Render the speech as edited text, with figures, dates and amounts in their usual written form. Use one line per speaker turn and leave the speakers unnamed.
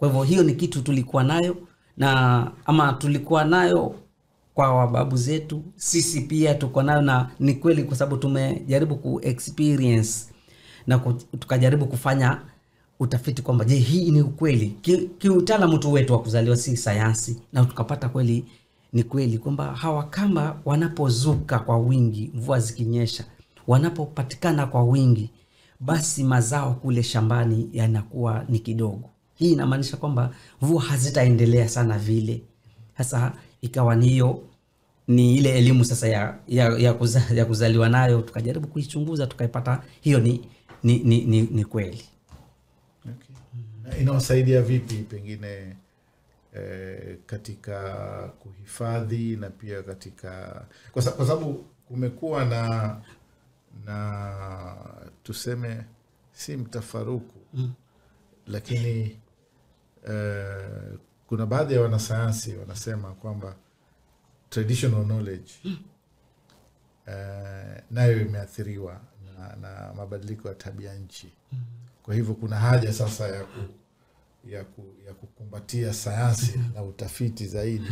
Kwa hivyo hiyo ni kitu tulikuwa nayo, na ama tulikuwa nayo kwa wababu zetu, sisi pia tuko nayo, na ni kweli kwa sababu tumejaribu ku-experience na tukajaribu kufanya utafiti kwamba je, hii ni ukweli kiutaalamu tu wetu wa kuzaliwa, si sayansi, na tukapata kweli ni kweli kwamba hawa kamba wanapozuka kwa wingi, mvua zikinyesha, wanapopatikana kwa wingi, basi mazao kule shambani yanakuwa ni kidogo. Hii inamaanisha kwamba mvua hazitaendelea sana vile. Sasa ikawa ni ile elimu sasa ya kuzaliwa nayo, tukajaribu kuichunguza, tukaipata hiyo ni kweli.
Okay. Na inawasaidia vipi pengine katika kuhifadhi na pia katika kwa sababu kumekuwa na tuseme si mtafaruku lakini kuna baadhi ya wanasayansi wanasema kwamba traditional knowledge nayo imeathiriwa na mabadiliko ya tabia nchi. Kwa hivyo kuna haja sasa ya kukumbatia sayansi na utafiti zaidi